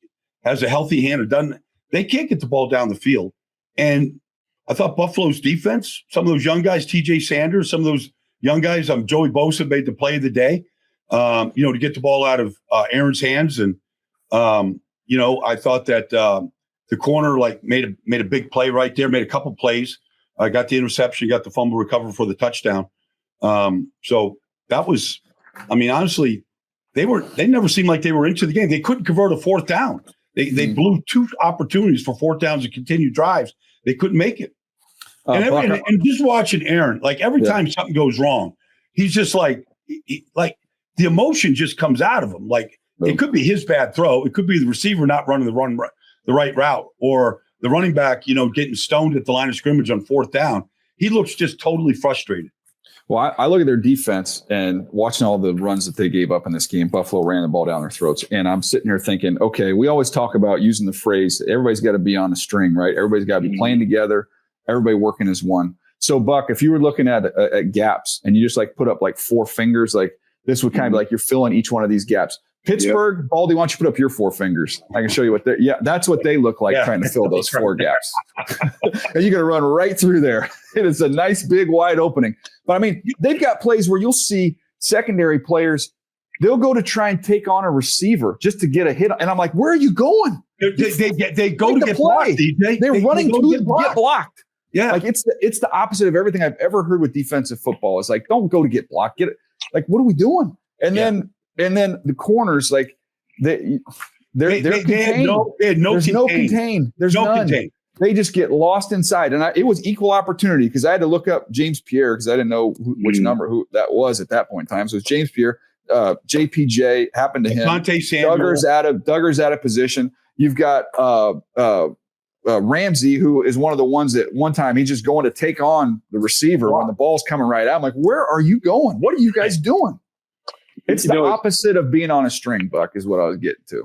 has a healthy hand or doesn't. They can't get the ball down the field. And I thought Buffalo's defense, some of those young guys, TJ Sanders, some of those young guys, Joey Bosa made the play of the day, to get the ball out of Aaron's hands. And, I thought that the corner made a big play right there, made a couple plays. Got the interception, got the fumble recovery for the touchdown. So that was, honestly, they never seemed like they were into the game. They couldn't convert a fourth down. They blew two opportunities for fourth downs and continued drives. They couldn't make it. And just watching Aaron, every time something goes wrong, he's just the emotion just comes out of him. It could be his bad throw. It could be the receiver not running the right route, or the running back, getting stoned at the line of scrimmage on fourth down. He looks just totally frustrated. Well, I look at their defense and watching all the runs that they gave up in this game. Buffalo ran the ball down their throats. And I'm sitting here thinking, okay, we always talk about using the phrase, everybody's got to be on a string, right? Everybody's got to be playing together. Everybody working as one. So, Buck, if you were looking at gaps and you just put up four fingers, this would kind of be you're filling each one of these gaps. Pittsburgh, Baldy, why don't you put up your four fingers? I can show you that's what they look like trying to fill those four gaps. And you're going to run right through there. It is a nice, big, wide opening. But, they've got plays where you'll see secondary players, they'll go to try and take on a receiver just to get a hit. And I'm like, where are you going? They go to get blocked, DJ. They're running to get blocked. Yeah. It's the opposite of everything I've ever heard with defensive football. It's don't go to get blocked. Get it. What are we doing? And then the corners, they're contained. There's no contain. There's no none. Contain. They just get lost inside. And it was equal opportunity because I had to look up James Pierre because I didn't know which number who that was at that point in time. So it's James Pierre, JPJ happened to him. Duggar's out of position. You've got Ramsey, who is one of the ones that one time he's just going to take on the receiver when the ball's coming right out. I'm like, where are you going? What are you guys doing? It's the opposite of being on a string, Buck, is what I was getting to.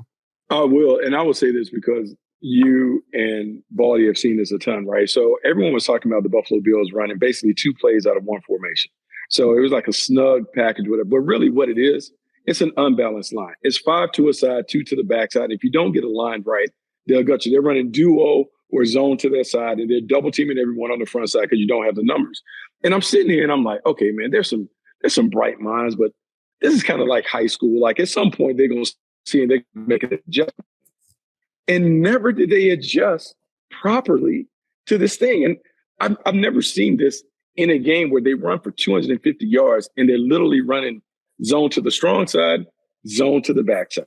I will. And I will say this because you and Baldy have seen this a ton, right? So everyone was talking about the Buffalo Bills running basically two plays out of one formation. So it was like a snug package, whatever. But really what it is, it's an unbalanced line. It's 5 to a side, 2 to the backside. If you don't get a line right, they'll gut you. They're running duo or zone to their side, and they're double teaming everyone on the front side because you don't have the numbers. And I'm sitting here and I'm like, okay, man, there's some bright minds, but this is kind of like high school. Like at some point they're going to see and they make an adjustment. And never did they adjust properly to this thing. And I've never seen this in a game where they run for 250 yards and they're literally running zone to the strong side, zone to the backside.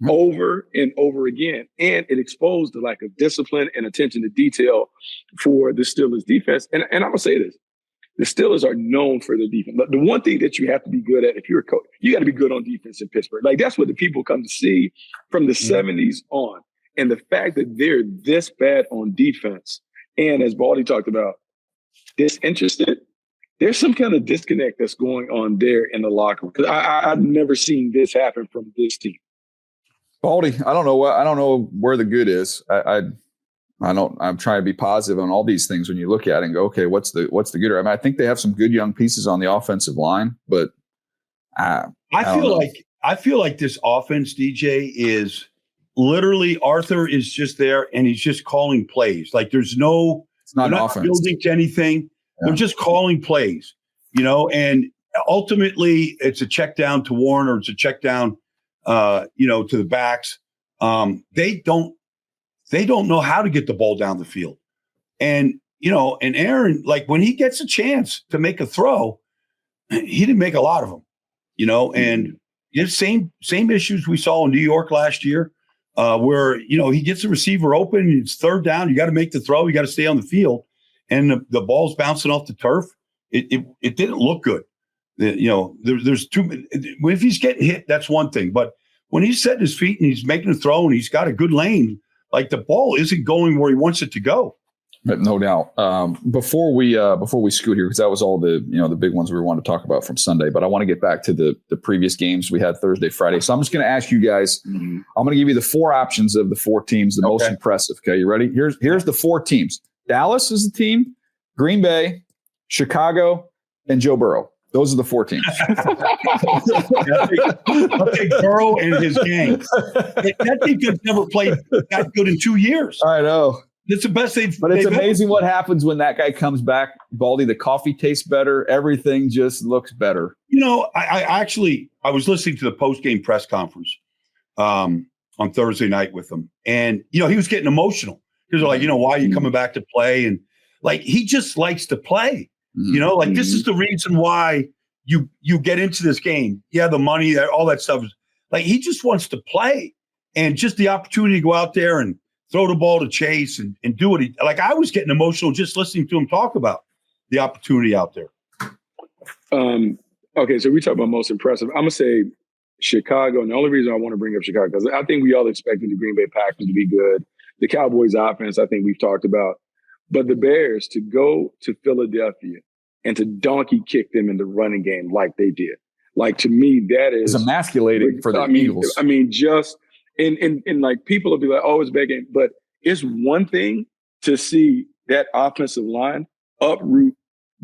Over and over again. And it exposed the lack of discipline and attention to detail for the Steelers defense. And I'm going to say this. The Steelers are known for their defense. But the one thing that you have to be good at, if you're a coach, you got to be good on defense in Pittsburgh. That's what the people come to see from the 70s on. And the fact that they're this bad on defense, and as Baldy talked about, disinterested, there's some kind of disconnect that's going on there in the locker room. Because I've never seen this happen from this team. Baldy, I don't know where the good is. I'm trying to be positive on all these things when you look at it and go, okay, what's the good? I think they have some good young pieces on the offensive line, but I feel like this offense, DJ, is literally Arthur is just there and he's just calling plays. There's no, it's not not offense. Building to anything. Yeah. They're just calling plays, and ultimately it's a check down to Warren or it's a check down, to the backs. They don't know how to get the ball down the field. And, and Aaron, when he gets a chance to make a throw, he didn't make a lot of them, and same issues we saw in New York last year, where he gets the receiver open, it's third down, you got to make the throw, you got to stay on the field, and the ball's bouncing off the turf. It didn't look good. There's too. If he's getting hit, that's one thing, but when he's setting his feet and he's making a throw and he's got a good lane, like the ball isn't going where he wants it to go. But no doubt. Before we scoot here, because that was all the the big ones we wanted to talk about from Sunday. But I want to get back to the previous games we had Thursday, Friday. So I'm just going to ask you guys. I'm going to give you the 4 options of the 4 teams, the most impressive. Okay, you ready? Here's the 4 teams. Dallas is the team. Green Bay, Chicago, and Joe Burrow. Those are the 4 teams. I'll take Burrow and his gang. That team could never play that good in 2 years. I know. It's the best they've. But it's amazing what happens when that guy comes back, Baldy. The coffee tastes better. Everything just looks better. I was listening to the post-game press conference on Thursday night with him, and he was getting emotional. He was like, why are you coming back to play? And like he just likes to play. This is the reason why you get into this game. Yeah, the money, all that stuff. Like he just wants to play, and just the opportunity to go out there and throw the ball to Chase and do it. Like I was getting emotional just listening to him talk about the opportunity out there. Okay, so we talk about most impressive. I'm gonna say Chicago, and the only reason I want to bring up Chicago because I think we all expected the Green Bay Packers to be good. The Cowboys' offense, I think we've talked about. But the Bears to go to Philadelphia and to donkey kick them in the running game like they did. Like, to me, that is emasculating for the Eagles. I mean, just and like people will be like, oh, it's a bad game. But it's one thing to see that offensive line uproot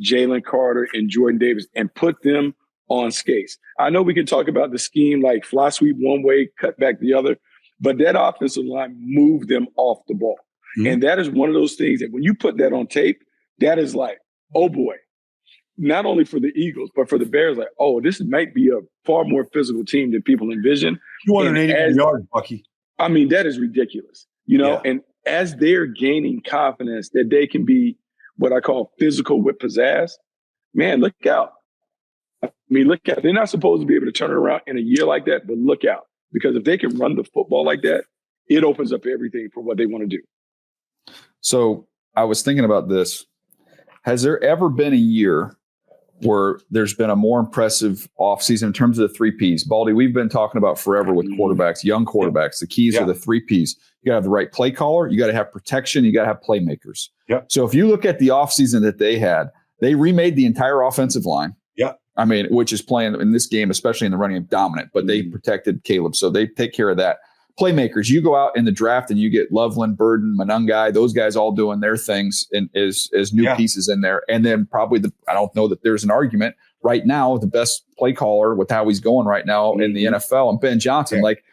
Jalen Carter and Jordan Davis and put them on skates. I know we can talk about the scheme like fly sweep one way, cut back the other, but that offensive line moved them off the ball. Mm-hmm. And that is one of those things that when you put that on tape, that is like, oh boy, not only for the Eagles, but for the Bears, like, oh, this might be a far more physical team than people envision. 280 yards, Bucky. I mean, that is ridiculous, and as they're gaining confidence that they can be what I call physical with pizzazz, man, look out. I mean, look out. They're not supposed to be able to turn it around in a year like that, but look out. Because if they can run the football like that, it opens up everything for what they want to do. So I was thinking about this. Has there ever been a year where there's been a more impressive offseason in terms of the 3 Ps? Baldy, we've been talking about forever with quarterbacks, young quarterbacks. The keys are the 3 Ps. You got to have the right play caller. You got to have protection. You got to have playmakers. Yep. So if you look at the offseason that they had, they remade the entire offensive line. Yeah. I mean, which is playing in this game, especially in the running game, dominant, but they protected Caleb. So they take care of that. Playmakers, you go out in the draft and you get Loveland, Burden, Manungai, those guys all doing their things and as new pieces in there. And then probably I don't know that there's an argument right now, the best play caller with how he's going right now in the NFL and Ben Johnson. Like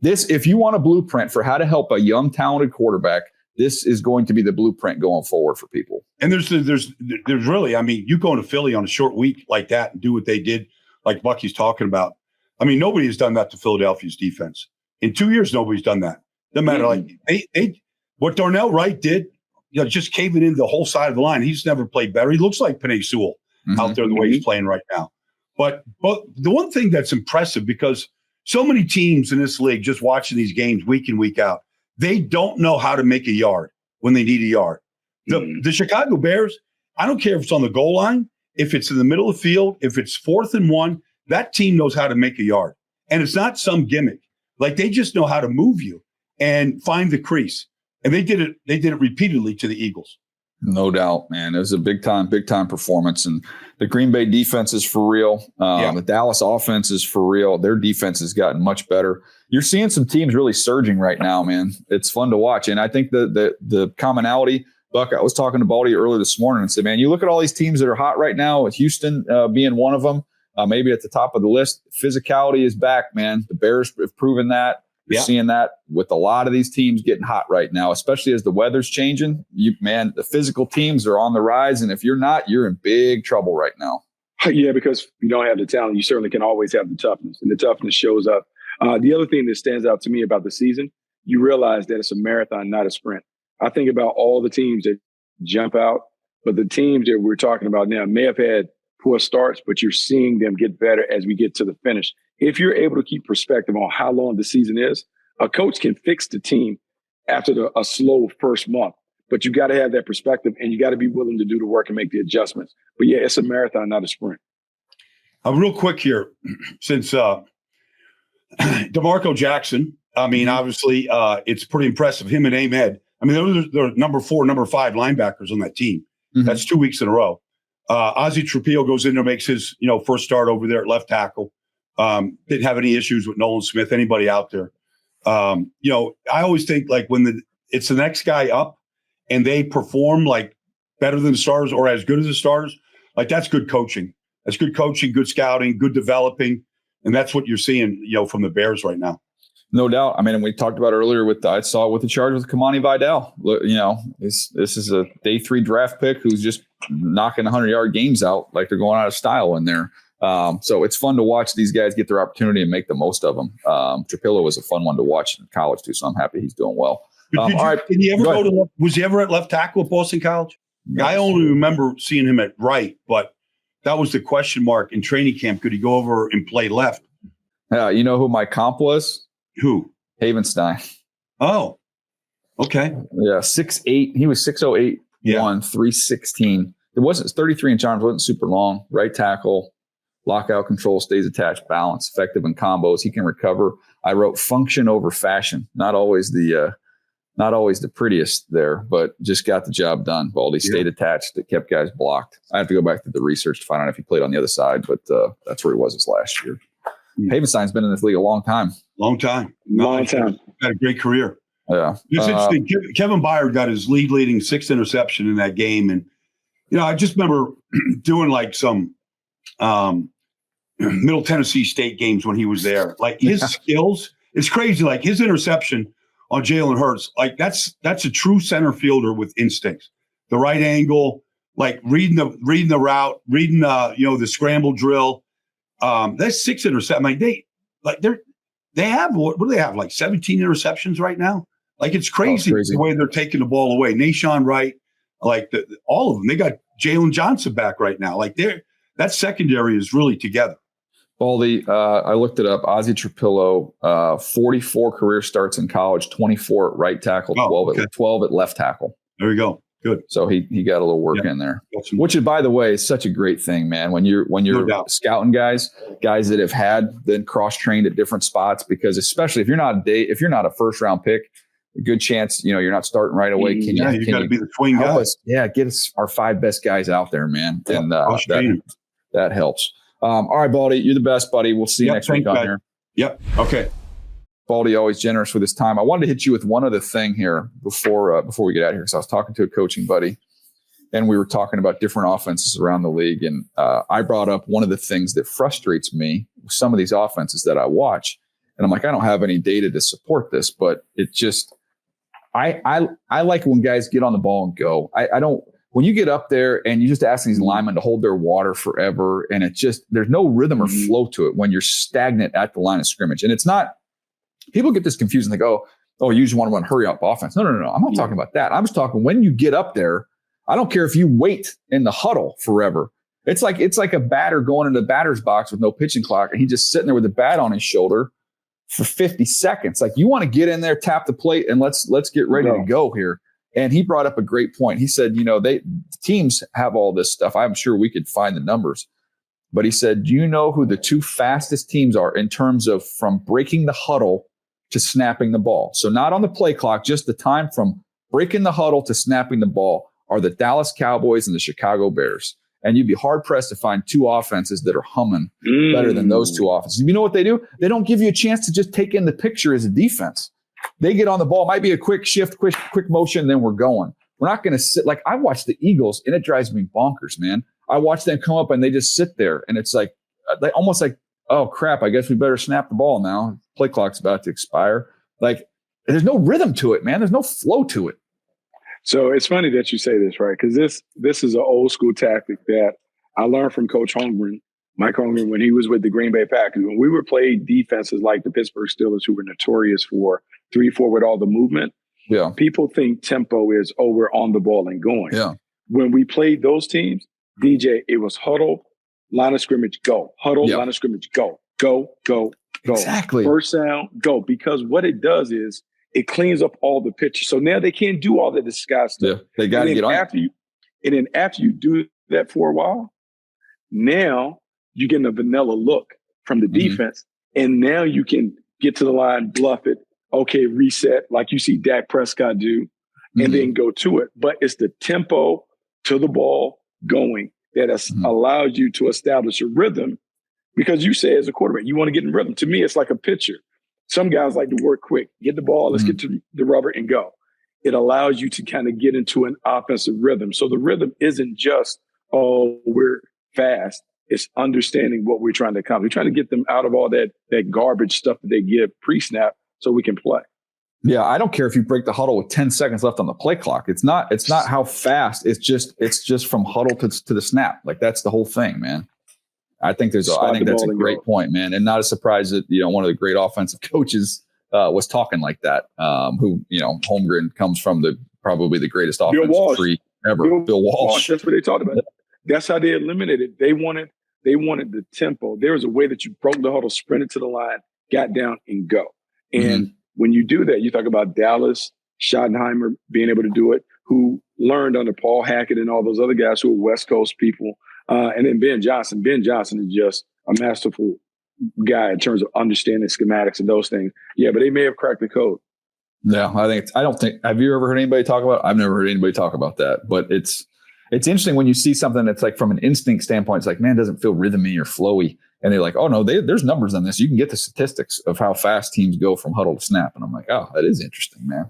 this, if you want a blueprint for how to help a young, talented quarterback, this is going to be the blueprint going forward for people. And there's really, I mean, you go into Philly on a short week like that and do what they did, like Bucky's talking about. I mean, nobody has done that to Philadelphia's defense. In 2 years, nobody's done that. Doesn't matter. Like they what Darnell Wright did, just caving in the whole side of the line. He's never played better. He looks like Penei Sewell out there the way he's playing right now. But the one thing that's impressive, because so many teams in this league, just watching these games week in, week out, they don't know how to make a yard when they need a yard. The Chicago Bears, I don't care if it's on the goal line, if it's in the middle of the field, if it's 4th and 1, that team knows how to make a yard. And it's not some gimmick. Like they just know how to move you and find the crease. And they did it repeatedly to the Eagles. No doubt, man. It was a big time performance. And the Green Bay defense is for real. The Dallas offense is for real. Their defense has gotten much better. You're seeing some teams really surging right now, man. It's fun to watch. And I think the commonality, Buck, I was talking to Baldy earlier this morning and said, man, you look at all these teams that are hot right now, with Houston being one of them, maybe at the top of the list. Physicality is back, man. The Bears have proven that. You're seeing that with a lot of these teams getting hot right now, especially as the weather's changing. The physical teams are on the rise. And if you're not, you're in big trouble right now. Yeah, because if you don't have the talent, you certainly can always have the toughness. And the toughness shows up. The other thing that stands out to me about the season, you realize that it's a marathon, not a sprint. I think about all the teams that jump out, but the teams that we're talking about now may have had poor starts, but you're seeing them get better as we get to the finish. if you're able to keep perspective on how long the season is, a coach can fix the team after a slow first month. But you got to have that perspective, and you got to be willing to do the work and make the adjustments. But yeah, it's a marathon, not a sprint. Real quick here, since DeMarco Jackson, I mean, obviously, it's pretty impressive. Him and Ahmed. I mean, they're number 4, number 5 linebackers on that team. Mm-hmm. That's 2 weeks in a row. Ozzie Trapillo goes in there, makes his first start over there at left tackle. Didn't have any issues with Nolan Smith, anybody out there. I always think like when it's the next guy up and they perform like better than the starters or as good as the starters, like that's good coaching. That's good coaching, good scouting, good developing. And that's what you're seeing, from the Bears right now. No doubt. I mean, we talked about earlier I saw it with the Chargers with Kamani Vidal. This is a day 3 draft pick who's just knocking 100-yard games out like they're going out of style in there. So it's fun to watch these guys get their opportunity and make the most of them. Trapillo was a fun one to watch in college too, so I'm happy he's doing well. Did he ever go to left? Was he ever at left tackle at Boston College? No. I only remember seeing him at right, but that was the question mark in training camp. Could he go over and play left? You know who my comp was? Who? Havenstein. Oh, okay. Yeah, 6'8". He was 6'08", 316. It wasn't 33-inch arms, wasn't super long. Right tackle, lockout control, stays attached, balance, effective in combos. He can recover. I wrote function over fashion. Not always the prettiest there, but just got the job done. Baldy stayed attached. It kept guys blocked. I have to go back to the research to find out if he played on the other side, but that's where he was his last year. Havenstein's been in this league a long time. Long time. Had a great career. Yeah. It's interesting. Kevin Byard got his leading 6th interception in that game. And, I just remember doing like some Middle Tennessee State games when he was there. Like his skills, it's crazy. Like his interception on Jalen Hurts, like that's a true center fielder with instincts. The right angle, like reading the route, reading the scramble drill. That's 6 interceptions. I mean, they have what do they have, like 17 interceptions right now? Like it's crazy the way they're taking the ball away. Nashawn Wright, like all of them. They got Jalen Johnson back right now. Like that secondary is really together. Baldy, I looked it up. Ozzie Trapillo, 44 career starts in college, 24 at right tackle, 12 at left tackle. There you go. Good. So he got a little work in there, which is, by the way, is such a great thing, man. When you're scouting guys that have been cross trained at different spots, because especially if you're not a first round pick, a good chance you're not starting right away. You got to be the swing guy. Get us our 5 best guys out there, man, and that helps. All right, Baldy, you're the best, buddy. We'll see you next week on here. Yep. Okay. Baldy, always generous with his time. I wanted to hit you with one other thing here before we get out of here, because I was talking to a coaching buddy, and we were talking about different offenses around the league, and I brought up one of the things that frustrates me with some of these offenses that I watch, and I'm like, I don't have any data to support this, but it just I like when guys get on the ball and go. I don't. When you get up there and you just ask these linemen to hold their water forever, and there's no rhythm or flow to it when you're stagnant at the line of scrimmage, and it's not. People get this confused and they go, oh, you just want to run hurry up offense. No. I'm not talking about that. I'm just talking when you get up there, I don't care if you wait in the huddle forever. It's like a batter going into the batter's box with no pitching clock, and he's just sitting there with the bat on his shoulder for 50 seconds. Like, you want to get in there, tap the plate, and let's get ready to go here. And he brought up a great point. He said, teams have all this stuff. I'm sure we could find the numbers. But he said, do you know who the 2 fastest teams are in terms of from breaking the huddle to snapping the ball? So not on the play clock, just the time from breaking the huddle to snapping the ball are the Dallas Cowboys and the Chicago Bears. And you'd be hard-pressed to find 2 offenses that are humming better than those 2 offenses. You know what they do? They don't give you a chance to just take in the picture as a defense. They get on the ball, might be a quick shift, quick motion, then we're going. We're not going to sit. Like, I watch the Eagles, and it drives me bonkers, man. I watch them come up, and they just sit there, and it's like, they almost like, oh, crap, I guess we better snap the ball now. Play clock's about to expire. Like, there's no rhythm to it, man. There's no flow to it. So it's funny that you say this, right? Because this is an old school tactic that I learned from Coach Holmgren, Mike Holmgren, when he was with the Green Bay Packers. When we were playing defenses like the Pittsburgh Steelers, who were notorious for 3-4 with all the movement, people think tempo is, oh, we're on the ball and going. Yeah. When we played those teams, DJ, it was huddle, line of scrimmage, go. Huddle, line of scrimmage, go. go, go, go. Exactly. First down, go. Because what it does is it cleans up all the pictures. So now they can't do all the disguise stuff. Yeah, they got to get on. And then after you do that for a while, now you're getting a vanilla look from the defense. And now you can get to the line, bluff it, okay, reset, like you see Dak Prescott do, and then go to it. But it's the tempo to the ball going that allows you to establish a rhythm, because you say as a quarterback, you want to get in rhythm. To me, it's like a pitcher. Some guys like to work quick, get the ball, let's get to the rubber and go. It allows you to kind of get into an offensive rhythm. So the rhythm isn't just, oh, we're fast. It's understanding what we're trying to accomplish. We're trying to get them out of all that garbage stuff that they give pre-snap so we can play. Yeah, I don't care if you break the huddle with 10 seconds left on the play clock. It's not how fast. It's just from huddle to the snap. Like, that's the whole thing, man. I think that's a great point, man. And not a surprise that, one of the great offensive coaches was talking like that. Who, Holmgren comes from probably the greatest offensive tree ever. Bill Walsh. That's what they talked about. That's how they eliminated. They wanted the tempo. There was a way that you broke the huddle, sprinted to the line, got down, and go. And when you do that, you talk about Dallas, Schottenheimer being able to do it, who learned under Paul Hackett and all those other guys who are West Coast people. And then Ben Johnson. Ben Johnson is just a masterful guy in terms of understanding schematics and those things. Yeah, but they may have cracked the code. Yeah, have you ever heard anybody talk about it? I've never heard anybody talk about that. But it's interesting when you see something that's like from an instinct standpoint, it's like, man, it doesn't feel rhythmy or flowy. And they're like, oh, no, there's numbers on this. You can get the statistics of how fast teams go from huddle to snap. And I'm like, oh, that is interesting, man.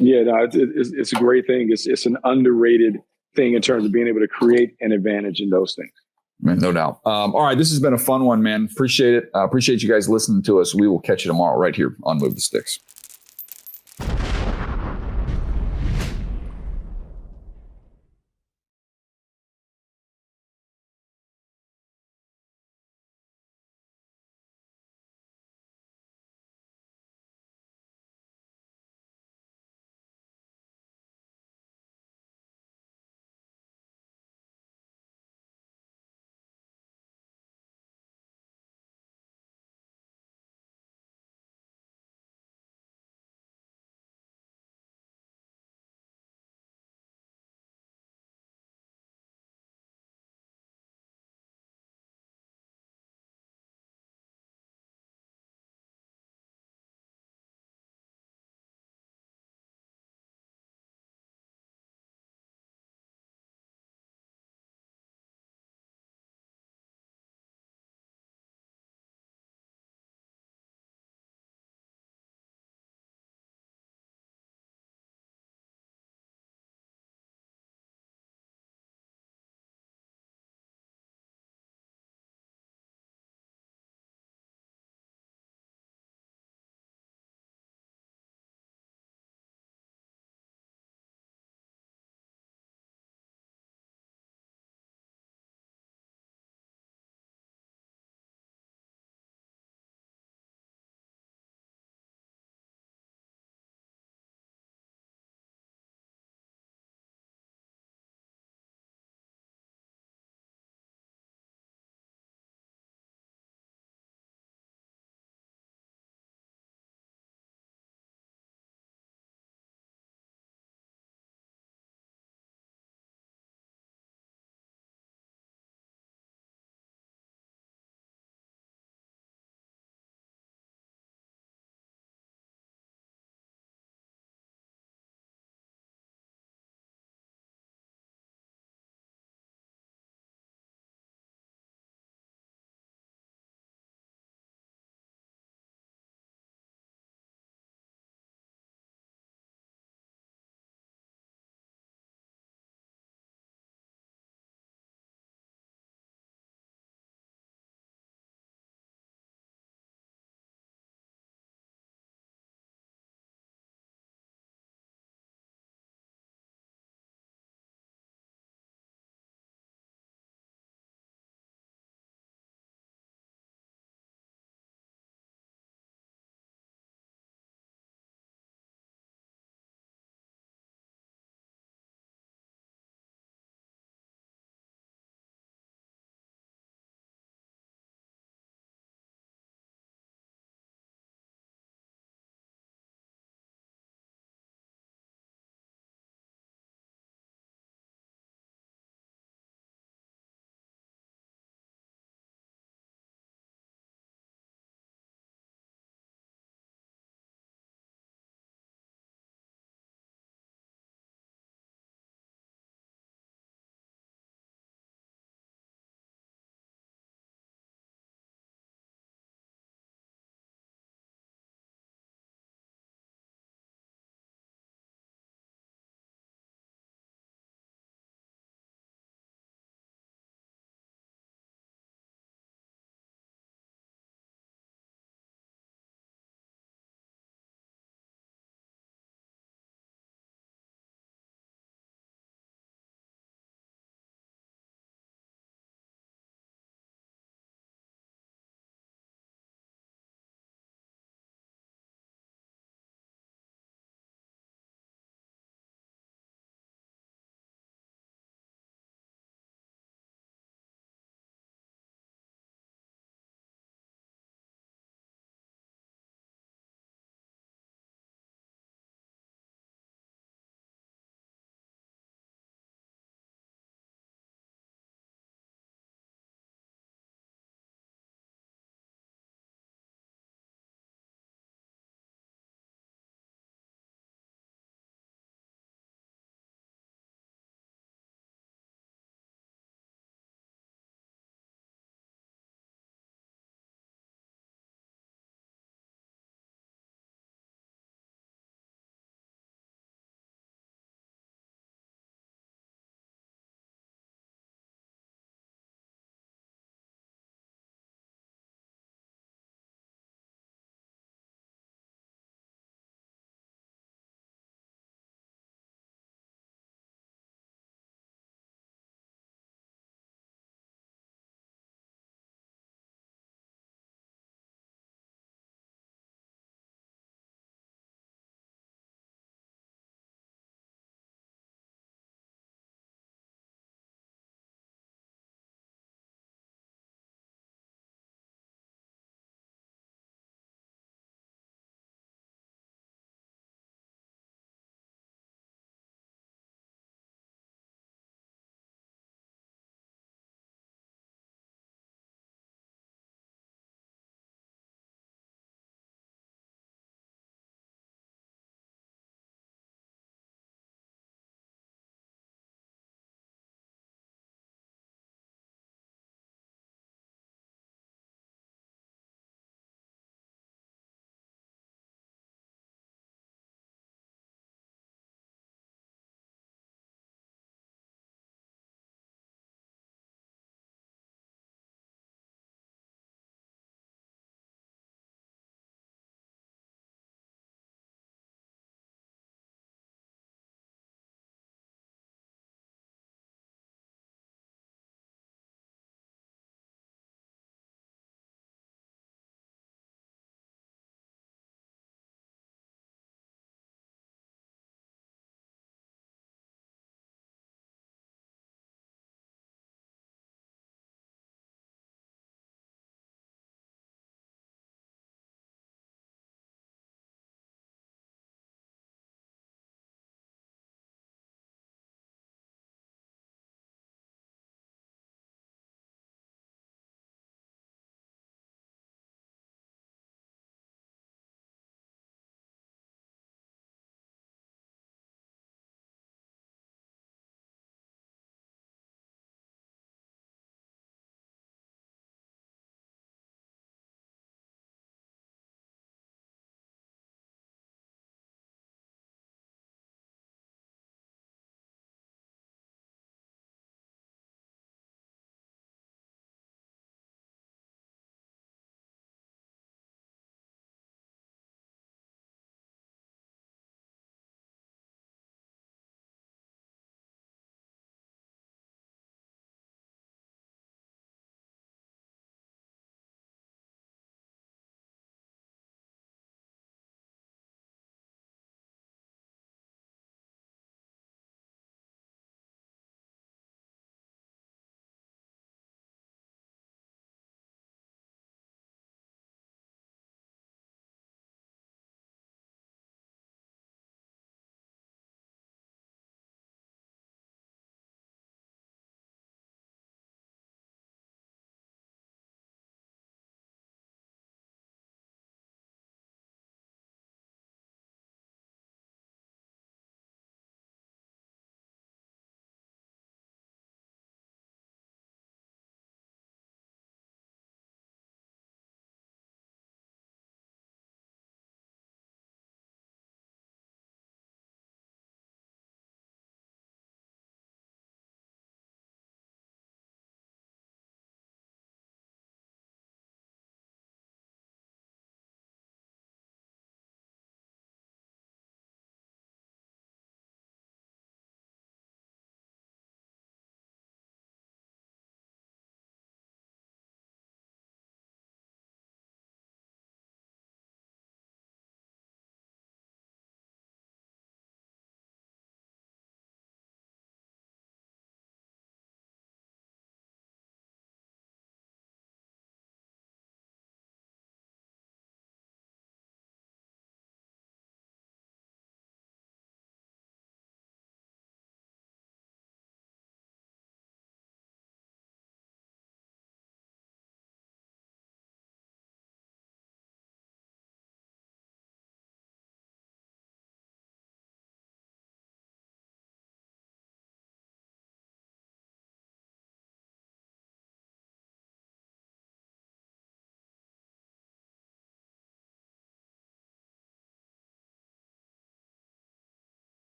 Yeah, no, it's a great thing. It's an underrated thing in terms of being able to create an advantage in those things. Man, no doubt. All right, this has been a fun one, man. Appreciate it. Appreciate you guys listening to us. We will catch you tomorrow right here on Move the Sticks.